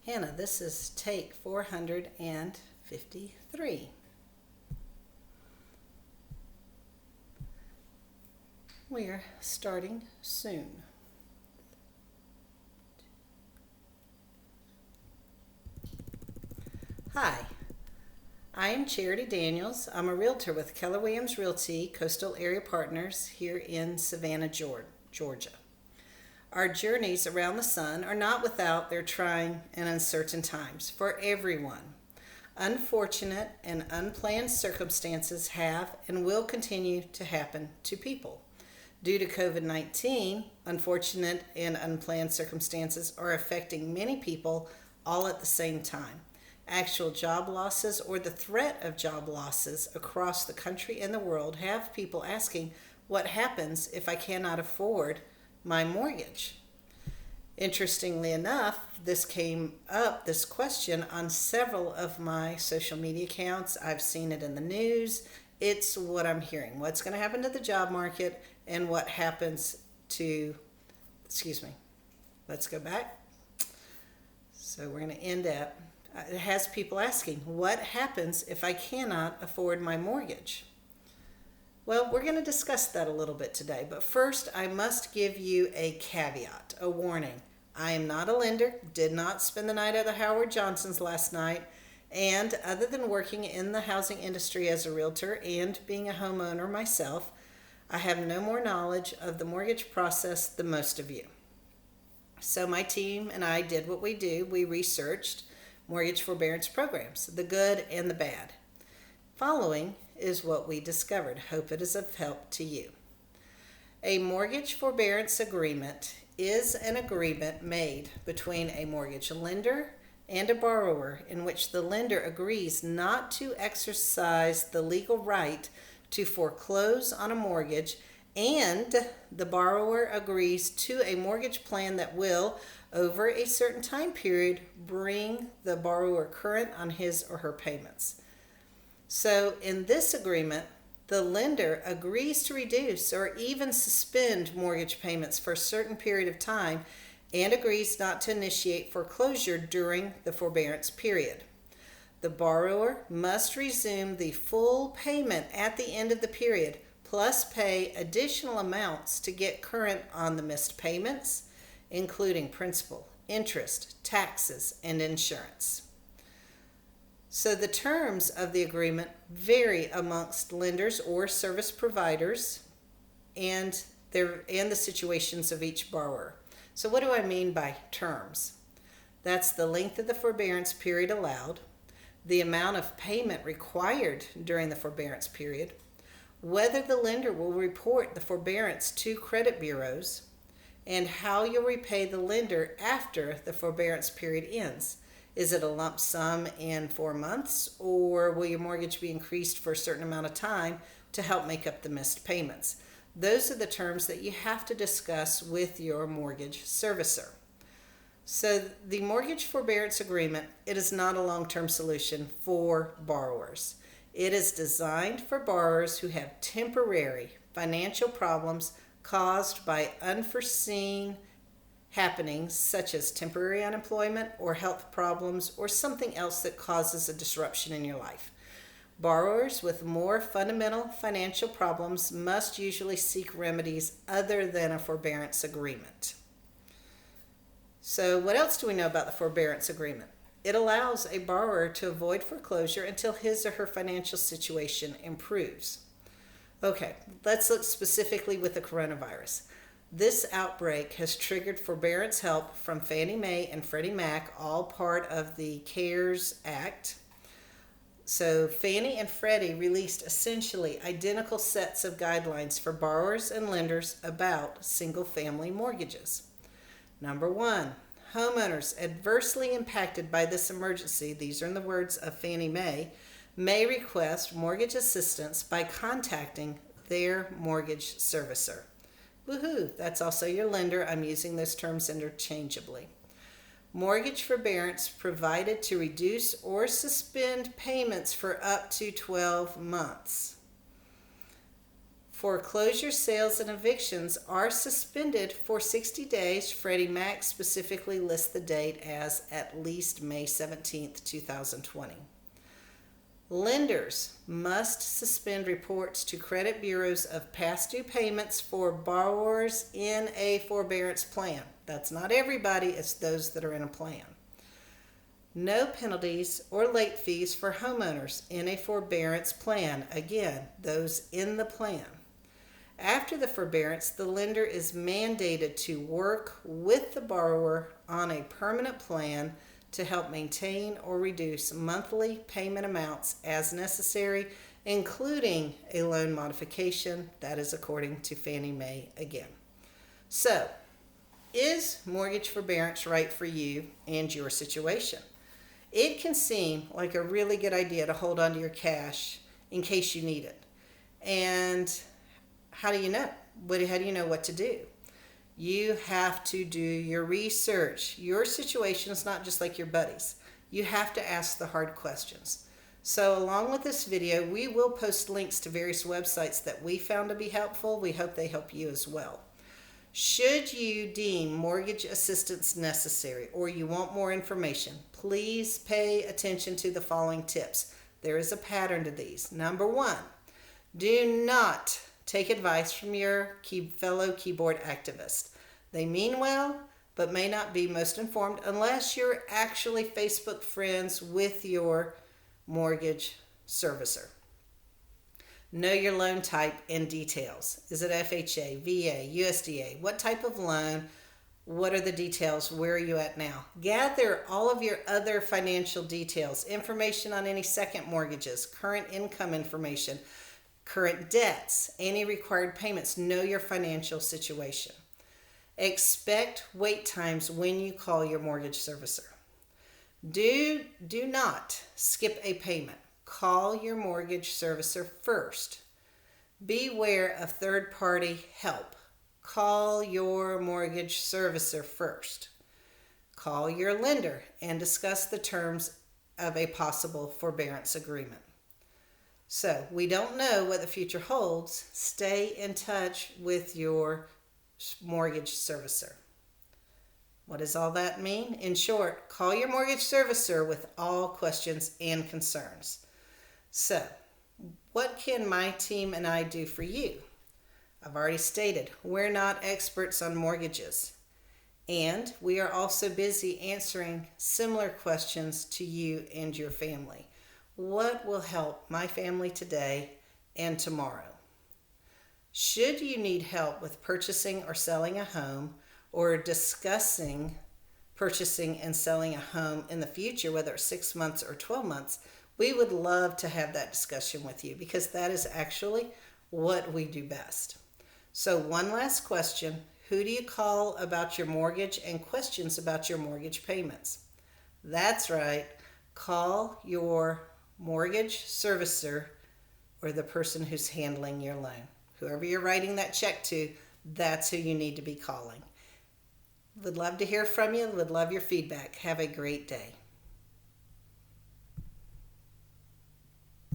Hannah, this is take 453. We're starting soon. Hi, I am Charity Daniels. I'm a realtor with Keller Williams Realty Coastal Area Partners here in Savannah, Georgia. Our journeys around the sun are not without their trying and uncertain times for everyone. Unfortunate and unplanned circumstances have and will continue to happen to people. Due to COVID-19, unfortunate and unplanned circumstances are affecting many people all at the same time. Actual job losses or the threat of job losses across the country and the world have people asking, what happens if I cannot afford my mortgage? Interestingly enough, this question, on several of my social media accounts. I've seen it in the news. It's what I'm hearing. What's going to happen to the job market and what happens to, let's go back. So we're going to end at, it has people asking, what happens if I cannot afford my mortgage? Well, we're going to discuss that a little bit today, but first I must give you a caveat, a warning. I am not a lender, did not spend the night at the Howard Johnson's last night, and other than working in the housing industry as a realtor and being a homeowner myself, I have no more knowledge of the mortgage process than most of you. So my team and I did what we do. We researched mortgage forbearance programs, the good and the bad. Following is what we discovered. Hope it is of help to you. A mortgage forbearance agreement is an agreement made between a mortgage lender and a borrower in which the lender agrees not to exercise the legal right to foreclose on a mortgage, and the borrower agrees to a mortgage plan that will, over a certain time period, bring the borrower current on his or her payments. So in this agreement, the lender agrees to reduce or even suspend mortgage payments for a certain period of time and agrees not to initiate foreclosure during the forbearance period. The borrower must resume the full payment at the end of the period, plus pay additional amounts to get current on the missed payments, including principal, interest, taxes, and insurance. So the terms of the agreement vary amongst lenders or service providers and the situations of each borrower. So what do I mean by terms? That's the length of the forbearance period allowed, the amount of payment required during the forbearance period, whether the lender will report the forbearance to credit bureaus, and how you'll repay the lender after the forbearance period ends. Is it a lump sum in 4 months, or will your mortgage be increased for a certain amount of time to help make up the missed payments? Those are the terms that you have to discuss with your mortgage servicer. So the mortgage forbearance agreement, it is not a long-term solution for borrowers. It is designed for borrowers who have temporary financial problems caused by unforeseen happenings such as temporary unemployment or health problems or something else that causes a disruption in your life. Borrowers with more fundamental financial problems must usually seek remedies other than a forbearance agreement. So what else do we know about the forbearance agreement? It allows a borrower to avoid foreclosure until his or her financial situation improves. Okay, let's look specifically with the coronavirus. This outbreak has triggered forbearance help from Fannie Mae and Freddie Mac, all part of the CARES Act. So Fannie and Freddie released essentially identical sets of guidelines for borrowers and lenders about single-family mortgages. Number 1, homeowners adversely impacted by this emergency, these are in the words of Fannie Mae, may request mortgage assistance by contacting their mortgage servicer. Woohoo, that's also your lender. I'm using those terms interchangeably. Mortgage forbearance provided to reduce or suspend payments for up to 12 months. Foreclosure sales and evictions are suspended for 60 days. Freddie Mac specifically lists the date as at least May 17th, 2020. Lenders must suspend reports to credit bureaus of past due payments for borrowers in a forbearance plan. That's not everybody, it's those that are in a plan. No penalties or late fees for homeowners in a forbearance plan. Again, those in the plan. After the forbearance, the lender is mandated to work with the borrower on a permanent plan to help maintain or reduce monthly payment amounts as necessary, including a loan modification. That is according to Fannie Mae again. So, is mortgage forbearance right for you and your situation? It can seem like a really good idea to hold on to your cash in case you need it. And how do you know? How do you know what to do? You have to do your research. Your situation is not just like your buddies. You have to ask the hard questions. So along with this video, we will post links to various websites that we found to be helpful. We hope they help you as well. Should you deem mortgage assistance necessary or you want more information, please pay attention to the following tips. There is a pattern to these. Number one, do not take advice from your fellow keyboard activist. They mean well, but may not be most informed unless you're actually Facebook friends with your mortgage servicer. Know your loan type and details. Is it FHA, VA, USDA? What type of loan? What are the details? Where are you at now? Gather all of your other financial details, information on any second mortgages, current income information, current debts, any required payments. Know your financial situation. Expect wait times when you call your mortgage servicer. Do not skip a payment. Call your mortgage servicer first. Beware of third-party help. Call your mortgage servicer first. Call your lender and discuss the terms of a possible forbearance agreement. So, we don't know what the future holds. Stay in touch with your mortgage servicer. What does all that mean? In short, call your mortgage servicer with all questions and concerns. So, what can my team and I do for you? I've already stated, we're not experts on mortgages. And we are also busy answering similar questions to you and your family. What will help my family today and tomorrow? Should you need help with purchasing or selling a home or discussing purchasing and selling a home in the future, whether it's 6 months or 12 months, we would love to have that discussion with you because that is actually what we do best. So one last question. Who do you call about your mortgage and questions about your mortgage payments? That's right. Call your mortgage servicer or the person who's handling your loan. Whoever you're writing that check to, that's who you need to be calling. Would love to hear from you. Would love your feedback. Have a great day.